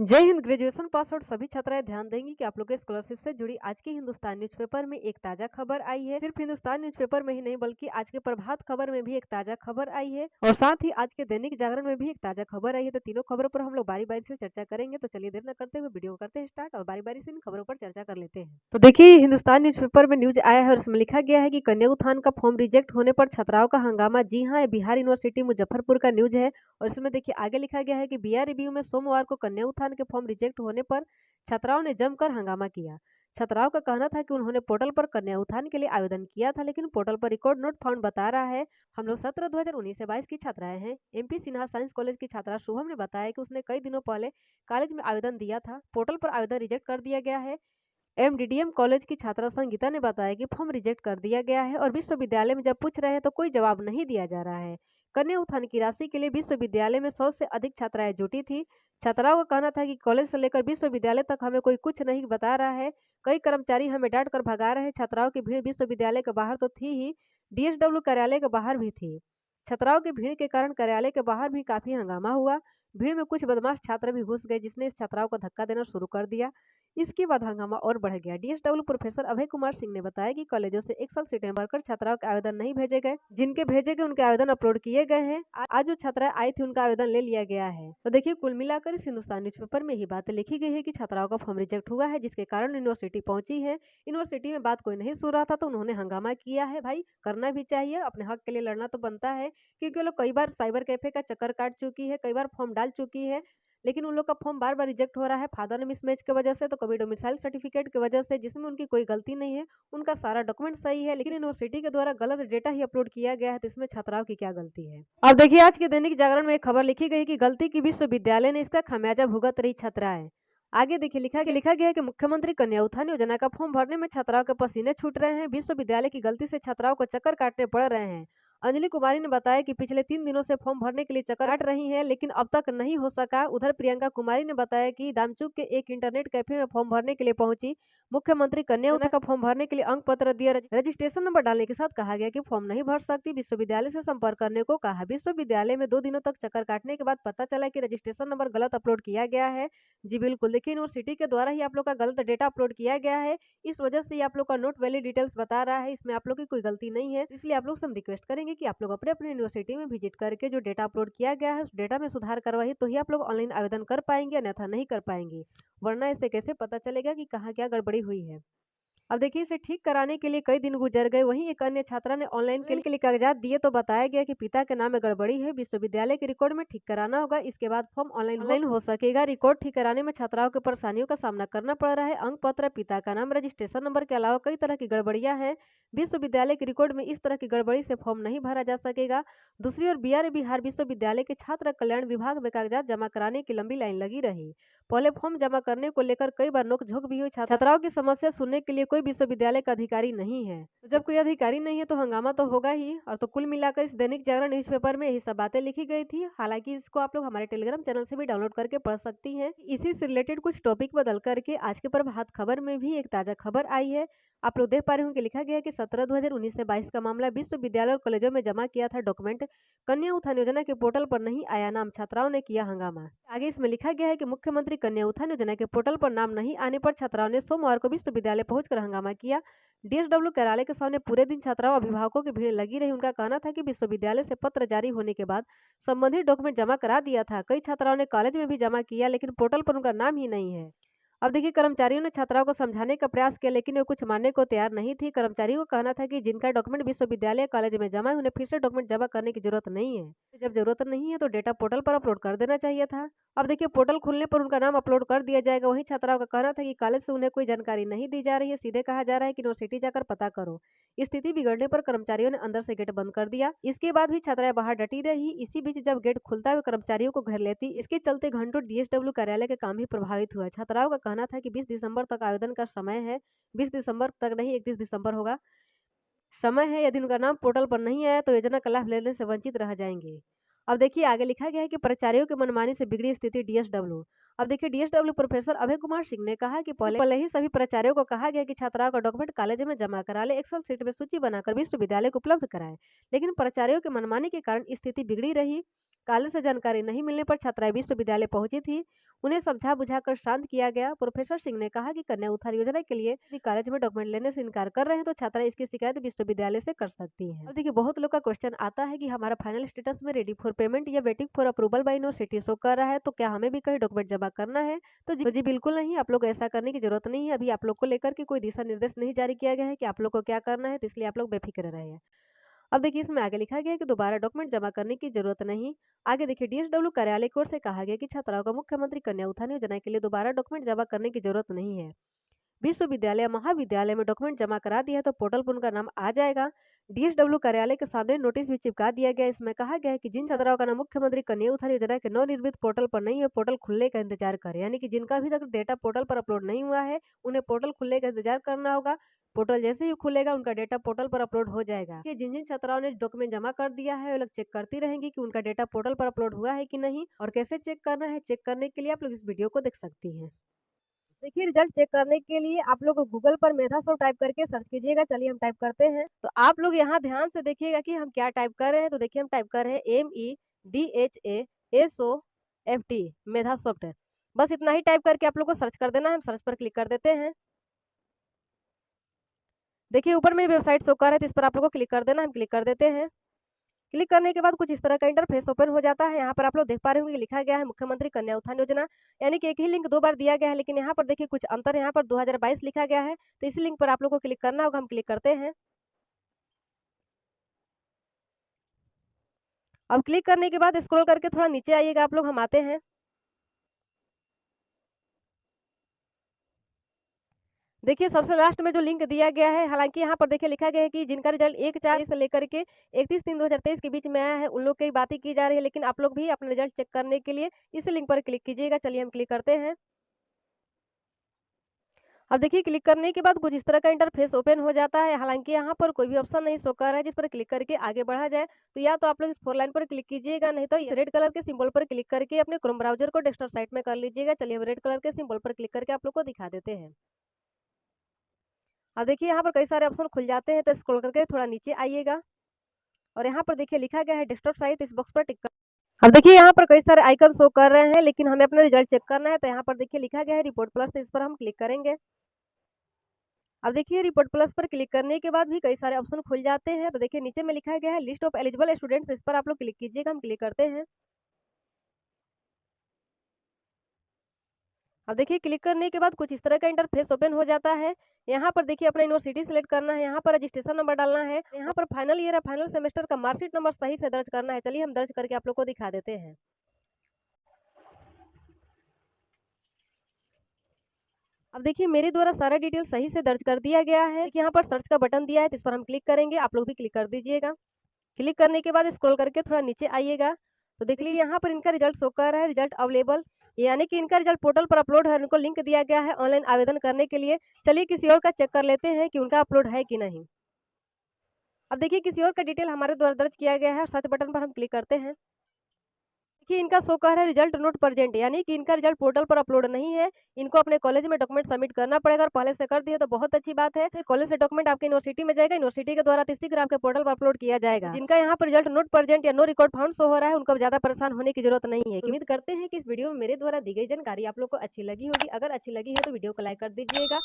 जय Hind. Graduation pass out सभी छात्राएं ध्यान देंगी कि आप लोग के स्कॉलरशिप से जुड़ी आज की हिंदुस्तान न्यूज़पेपर में एक ताजा खबर आई है। सिर्फ हिंदुस्तान न्यूज़पेपर में ही नहीं बल्कि आज के प्रभात खबर में भी एक ताजा खबर आई है और साथ ही आज के दैनिक जागरण में भी एक ताजा खबर आई है। तो तीनों खबरों पर हम लोग बारी बारी से चर्चा करेंगे। तो चलिए देर न करते हुए वीडियो करते हैं स्टार्ट और बारी बारी से इन खबरों पर चर्चा कर लेते हैं। तो देखिए हिंदुस्तान न्यूज़पेपर में न्यूज आया है और इसमें लिखा गया है कि कन्या उत्थान का फॉर्म रिजेक्ट होने पर छात्राओं का हंगामा। जी हाँ, बिहार यूनिवर्सिटी मुजफ्फरपुर का न्यूज है और इसमें देखिए आगे लिखा गया है कि बीआर रिव्यू में सोमवार को कन्या उत्थान के फॉर्म रिजेक्ट होने पर छात्राओं ने जमकर हंगामा किया। छात्राओं का कहना था कि उन्होंने पोर्टल पर कन्या उत्थान के लिए आवेदन किया था, लेकिन पोर्टल पर रिकॉर्ड नोट फाउंड बता रहा है। हम लोग सत्र 2019 से 22 की छात्राएं हैं। एमपी सिन्हा साइंस कॉलेज की छात्रा शुभम ने बताया कि उसने कई दिनों पहले कॉलेज में आवेदन दिया था, पोर्टल पर आवेदन रिजेक्ट कर दिया गया है। एमडीडीएम कॉलेज की छात्रा संगीता ने बताया कि फॉर्म रिजेक्ट कर दिया गया है और विश्वविद्यालय में जब पूछ रहे हैं तो कोई जवाब नहीं दिया जा रहा है। कन्या उत्थान की राशि के लिए विश्वविद्यालय में 100 से अधिक छात्राएं जुटी थी। छात्राओं का कहना था कि कॉलेज से लेकर विश्वविद्यालय तक हमें कोई कुछ नहीं बता रहा है। कई कर्मचारी हमें डांट कर भगा रहे हैं। छात्राओं की भीड़ विश्वविद्यालय के बाहर तो थी ही, डीएसडब्ल्यू कार्यालय के बाहर भी थी। छात्राओं की भीड़ के कारण कार्यालय के बाहर भी काफी हंगामा हुआ। भीड़ में कुछ बदमाश छात्र भी घुस गए, जिसने इस छात्राओं को धक्का देना शुरू कर दिया। इसके बाद हंगामा और बढ़ गया। डीएसडब्ल्यू प्रोफेसर अभय कुमार सिंह ने बताया कि कॉलेजों से एक साल सीटें भरकर छात्राओं के आवेदन नहीं भेजे गए। जिनके भेजे गए उनके आवेदन अपलोड किए गए हैं। आज जो छात्राएं आई थी उनका आवेदन ले लिया गया है। तो देखिए कुल मिलाकर इस हिंदुस्तान न्यूज़पेपर में ही बातें लिखी गई है कि छात्राओं का फॉर्म रिजेक्ट हुआ है, जिसके कारण यूनिवर्सिटी पहुंची है। यूनिवर्सिटी में बात कोई नहीं सुन रहा था तो उन्होंने हंगामा किया है। भाई करना भी चाहिए, अपने हक के लिए लड़ना तो बनता है, क्योंकि वो लोग कई बार साइबर कैफे का चक्कर काट चुकी है, कई बार फॉर्म डाल चुकी है, लेकिन उन लोग का फॉर्म बार बार रिजेक्ट हो रहा है। फादर मिसमैच की वजह से, तो कभी डोमिसाइल सर्टिफिकेट की वजह से, जिसमें उनकी कोई गलती नहीं है। उनका सारा डॉक्यूमेंट सही है, लेकिन यूनिवर्सिटी के द्वारा गलत डेटा ही अपलोड किया गया है। तो इसमें छात्राओं की क्या गलती है? अब देखिए आज के दैनिक जागरण में एक खबर लिखी गई कि गलती की विश्वविद्यालय ने, इसका खामियाजा भुगत रही छात्राएं। आगे देखिए लिखा गया है कि मुख्यमंत्री कन्या उत्थान योजना का फॉर्म भरने में छात्राओं के पसीने छूट रहे हैं। विश्वविद्यालय की गलती से छात्राओं को चक्कर काटने पड़ रहे हैं। अंजलि कुमारी ने बताया कि पिछले 3 दिनों से फॉर्म भरने के लिए चक्कर काट रही हैं, लेकिन अब तक नहीं हो सका। उधर प्रियंका कुमारी ने बताया कि दामचूक के एक इंटरनेट कैफे में फॉर्म भरने के लिए पहुंची। मुख्यमंत्री कन्या उत्थान का फॉर्म भरने के लिए अंक पत्र दिया। रजिस्ट्रेशन नंबर डालने के साथ कहा गया कि फॉर्म नहीं भर सकती, विश्वविद्यालय से संपर्क करने को कहा। विश्वविद्यालय में 2 दिनों तक चक्कर काटने के बाद पता चला कि रजिस्ट्रेशन नंबर गलत अपलोड किया गया है। जी बिल्कुल, देखिए यूनिवर्सिटी के द्वारा ही आप लोग का गलत डेटा अपलोड किया गया है। इस वजह से आप लोग का नोट वैलिड डिटेल्स बता रहा है। इसमें आप लोग की कोई गलती नहीं है, इसलिए आप लोग से हम रिक्वेस्ट करेंगे कि आप लोग अपने अपने यूनिवर्सिटी में विजिट करके जो डेटा अपलोड किया गया है उस डेटा में सुधार करवाइए, तो ही आप लोग ऑनलाइन आवेदन कर पाएंगे, अन्यथा नहीं कर पाएंगे। वरना इससे कैसे पता चलेगा कि कहाँ क्या गड़बड़ी हुई है? अब देखिए इसे ठीक कराने के लिए कई दिन गुजर गए। वहीं एक अन्य छात्रा ने ऑनलाइन के लिए कागजात दिए तो बताया गया कि पिता के नाम में गड़बड़ी है, विश्वविद्यालय के रिकॉर्ड में ठीक कराना होगा, इसके बाद फॉर्म ऑनलाइन हो सकेगा। रिकॉर्ड ठीक कराने में छात्राओं को परेशानियों का सामना करना पड़ रहा है। अंक पत्र, पिता का नाम, रजिस्ट्रेशन नंबर के अलावा कई तरह की गड़बड़ियां हैं। विश्वविद्यालय के रिकॉर्ड में इस तरह की गड़बड़ी से फॉर्म नहीं भरा जा सकेगा। दूसरी ओर बिहार विश्वविद्यालय के छात्र कल्याण विभाग में कागजात जमा कराने की लंबी लाइन लगी रही। पहले फॉर्म जमा करने को लेकर कई बार नोकझोंक भी हुई। छात्राओं की समस्या सुनने के लिए कोई विश्वविद्यालय का अधिकारी नहीं है। तो जब कोई अधिकारी नहीं है तो हंगामा तो होगा ही। और तो कुल मिलाकर इस दैनिक जागरण न्यूज़पेपर में यही सब बातें लिखी गई थी। हालांकि इसको आप लोग हमारे टेलीग्राम चैनल से भी डाउनलोड करके पढ़ सकती हैं। इसी से रिलेटेड कुछ टॉपिक बदल करके आज के प्रभात खबर में भी एक ताजा खबर आई है। आप लोग देख पा रहे होंगे, लिखा गया है कि 17 2019 से 22 का मामला। विश्वविद्यालय और कॉलेजों में जमा किया था डॉक्यूमेंट, कन्या उत्थान योजना के पोर्टल पर नहीं आया नाम, छात्राओं ने किया हंगामा। आगे इसमें लिखा गया है कि मुख्यमंत्री कन्या उत्थान योजना के पोर्टल पर नाम नहीं आने पर छात्राओं ने सोमवार को विश्वविद्यालय पहुंचकर हंगामा किया। डीएसडब्ल्यू कार्यालय के सामने पूरे दिन छात्राओं अभिभावकों की भीड़ लगी रही। उनका कहना था कि विश्वविद्यालय से पत्र जारी होने के बाद संबंधित डॉक्यूमेंट जमा करा दिया था। कई छात्राओं ने कॉलेज में भी जमा किया, लेकिन पोर्टल पर उनका नाम ही नहीं है। अब देखिए कर्मचारियों ने छात्राओं को समझाने का प्रयास किया, लेकिन वे कुछ मानने को तैयार नहीं थी। कर्मचारियों का कहना था कि जिनका डॉक्यूमेंट विश्वविद्यालय कॉलेज में जमा है उन्हें फिर से डॉक्यूमेंट जमा करने की जरूरत नहीं है। जब जरूरत नहीं है तो डेटा पोर्टल पर अपलोड कर देना चाहिए था। अब देखिए पोर्टल खुलने पर उनका नाम अपलोड कर दिया जाएगा। वहीं छात्राओं का कहना था कि कॉलेज से उन्हें कोई जानकारी नहीं दी जा रही है, सीधे कहा जा रहा है कि यूनिवर्सिटी जाकर पता करो। स्थिति बिगड़ने पर कर्मचारियों ने अंदर से गेट बंद कर दिया। इसके बाद भी छात्राएं बाहर डटी रही। इसी बीच जब गेट खुलता वे कर्मचारियों को घर लेती। इसके चलते घंटों डीएसडब्ल्यू कार्यालय का काम भी प्रभावित हुआ। छात्राओं का कहना था कि 20 दिसंबर तक आवेदन का समय है। 20 दिसंबर तक नहीं, 31 दिसंबर होगा समय है। यदि उनका नाम पोर्टल पर नहीं आया तो योजना का लाभ लेने से वंचित रह जाएंगे। अब देखिए आगे लिखा गया है कि प्राचार्यों की मनमानी से बिगड़ी स्थिति डीएसडब्ल्यू। अब देखिए डीएसडब्ल्यू प्रोफेसर अभय कुमार सिंह ने कहा कि पहले ही सभी प्राचार्यों को कहा गया कि छात्राओं का डॉक्यूमेंट कॉलेज में जमा करा ले, एक्सेल सीट में सूची बनाकर विश्वविद्यालय को उपलब्ध कराएं। लेकिन प्राचार्यों के मनमानी के कारण स्थिति बिगड़ी रही। कॉलेज से जानकारी नहीं मिलने पर छात्राएं विश्वविद्यालय पहुंची थी। उन्हें समझा बुझाकर शांत किया गया। प्रोफेसर सिंह ने कहा कि कन्या उत्थान योजना के लिए यदि कॉलेज में डॉक्यूमेंट लेने से इनकार कर रहे हैं तो छात्रा इसकी शिकायत विश्वविद्यालय से कर सकती हैं। अब देखिए बहुत लोग का क्वेश्चन आता है कि हमारा फाइनल स्टेटस में रेडी फॉर पेमेंट या waiting for approval bye university show कर रहा है, तो क्या हमें भी कहीं डॉक्यूमेंट जमा करना है? तो जी बिल्कुल नहीं, आप लोग ऐसा करने की जरूरत नहीं है। अभी आप लोग को लेकर के कोई दिशा निर्देश नहीं जारी किया गया है कि आप लोग को क्या करना है, तो इसलिए आप लोग बेफिक्र रहे। अब देखिए इसमें आगे लिखा गया है कि दोबारा डॉक्यूमेंट जमा करने की जरूरत नहीं। आगे देखिए डीएसडब्ल्यू कार्यालय की ओर से कहा गया कि छात्राओं को मुख्यमंत्री कन्या उत्थान योजना के लिए दोबारा डॉक्यूमेंट जमा करने की जरूरत नहीं है। विश्वविद्यालय महाविद्यालय में डॉक्यूमेंट जमा करा दिया तो पोर्टल पर उनका नाम आ जाएगा। डीएसडब्ल्यू कार्यालय के सामने नोटिस भी चिपका दिया गया। इसमें कहा गया है कि जिन छात्राओं का नाम मुख्यमंत्री कन्या उत्थान योजना के नवनिर्मित पोर्टल पर नहीं है, पोर्टल खुलने का इंतजार करें। यानी कि जिनका अभी तक डेटा पोर्टल पर अपलोड नहीं हुआ है, उन्हें पोर्टल खुलने का इंतजार करना होगा। पोर्टल जैसे ही खुलेगा उनका डेटा पोर्टल पर अपलोड हो जाएगा। कि जिन जिन छात्राओं ने डॉक्यूमेंट जमा कर दिया है वो लोग चेक करती रहेंगी कि उनका डेटा पोर्टल पर अपलोड हुआ है कि नहीं। और कैसे चेक करना है, चेक करने के लिए आप लोग इस वीडियो को देख सकती हैं। देखिए रिजल्ट चेक करने के लिए आप लोग गूगल पर मेधाशो टाइप करके सर्च कीजिएगा। चलिए हम टाइप करते हैं। तो आप लोग यहाँ ध्यान से देखिएगा कि हम क्या टाइप कर रहे हैं। तो देखिए हम टाइप कर रहे हैं MEDHASOFT मेधासॉफ्ट। बस इतना ही टाइप करके आप लोग को सर्च कर देना है। हम सर्च पर क्लिक कर देते हैं। देखिए ऊपर में वेबसाइट शो कर रहा है, तो इस पर आप लोग को क्लिक कर देना। हम क्लिक कर देते हैं। क्लिक करने के बाद कुछ इस तरह का इंटरफेस ओपन हो जाता है। यहाँ पर आप लोग देख पा रहे होंगे लिखा गया है मुख्यमंत्री कन्या उत्थान योजना, यानी कि एक ही लिंक 2 बार दिया गया है। लेकिन यहाँ पर देखिए कुछ अंतर, यहाँ पर 2022 लिखा गया है, तो इसी लिंक पर आप लोग को क्लिक करना होगा। हम क्लिक करते हैं। अब क्लिक करने के बाद स्क्रॉल करके थोड़ा नीचे आइएगा आप लोग, हम आते हैं। देखिए सबसे लास्ट में जो लिंक दिया गया है, हालांकि यहाँ पर देखिए लिखा गया है कि जिनका रिजल्ट 1/4 से लेकर के 31/3/2023 के बीच में आया है, उन लोग की बातें की जा रही है। लेकिन आप लोग भी अपना रिजल्ट चेक करने के लिए इस लिंक पर क्लिक कीजिएगा। चलिए हम क्लिक करते हैं। अब देखिए क्लिक करने के बाद कुछ इस तरह का इंटरफेस ओपन हो जाता है। हालांकि यहाँ पर कोई भी ऑप्शन नहीं शो कर रहा है जिस पर क्लिक करके आगे बढ़ा जाए। तो या तो आप लोग इस 4 लाइन पर क्लिक कीजिएगा, नहीं तो रेड कलर के सिंबल पर क्लिक करके अपने क्रोम ब्राउजर को डेस्कटॉप साइट में कर लीजिएगा। चलिए हम रेड कलर के सिंबल पर क्लिक करके आप लोग को दिखा देते हैं। अब देखिए यहाँ पर कई सारे ऑप्शन खुल जाते हैं, तो स्क्रॉल करके थोड़ा नीचे आइएगा और यहाँ पर देखिए लिखा गया है डेस्कटॉप साइट, इस बॉक्स पर टिक कर। अब देखिए यहाँ पर कई सारे आइकन शो कर रहे हैं, लेकिन हमें अपना रिजल्ट चेक करना है। तो यहाँ पर देखिए लिखा गया है रिपोर्ट प्लस, तो इस पर हम क्लिक करेंगे। अब देखिए रिपोर्ट प्लस पर क्लिक करने के बाद भी कई सारे ऑप्शन खुल जाते हैं। तो देखिए नीचे में लिखा गया है लिस्ट ऑफ एलिजिबल स्टूडेंट्स, इस पर आप लोग क्लिक कीजिएगा। हम क्लिक करते हैं। अब देखिए क्लिक करने के बाद कुछ इस तरह का इंटरफेस ओपन हो जाता है। यहाँ पर देखिए अपना यूनिवर्सिटी सिलेक्ट करना है, यहाँ पर रजिस्ट्रेशन नंबर डालना है, यहाँ पर फाइनल ईयर या फाइनल सेमेस्टर का मार्कशीट नंबर सही से दर्ज करना है। चलिए हम दर्ज करके आप लोग को दिखा देते हैं। अब देखिए मेरे द्वारा सारा डिटेल सही से दर्ज कर दिया गया है। यहाँ पर सर्च का बटन दिया है, तो इस पर हम क्लिक करेंगे। आप लोग भी क्लिक कर दीजिएगा। क्लिक करने के बाद स्क्रॉल करके थोड़ा नीचे आइएगा, तो देख लीजिए यहाँ पर इनका रिजल्ट शो कर रहा है, रिजल्ट अवेलेबल, यानी कि इनका रिजल्ट पोर्टल पर अपलोड है। उनको लिंक दिया गया है ऑनलाइन आवेदन करने के लिए। चलिए किसी और का चेक कर लेते हैं कि उनका अपलोड है कि नहीं। अब देखिए किसी और का डिटेल हमारे द्वारा दर्ज किया गया है और सर्च बटन पर हम क्लिक करते हैं। देखिए इनका शो कर रहा है रिजल्ट नॉट प्रेजेंट, यानी कि इनका रिजल्ट पोर्टल पर अपलोड नहीं है। इनको अपने कॉलेज में डॉक्यूमेंट सबमिट करना पड़ेगा और पहले से कर दिए तो बहुत अच्छी बात है। कॉलेज से डॉक्यूमेंट आपके यूनिवर्सिटी में जाएगा, यूनिवर्सिटी के द्वारा शीघ्र आपके पोर्टल पर अपलोड किया जाएगा। जिनका यहाँ पर रिजल्ट नॉट प्रेजेंट या नो रिकॉर्ड फाउंड शो हो रहा है, उनको ज्यादा परेशान होने की जरूरत नहीं है। उम्मीद करते हैं कि इस वीडियो में मेरे द्वारा दी गई जानकारी आप लोग को अच्छी लगी होगी। अगर अच्छी लगी है तो वीडियो को लाइक कर दीजिएगा।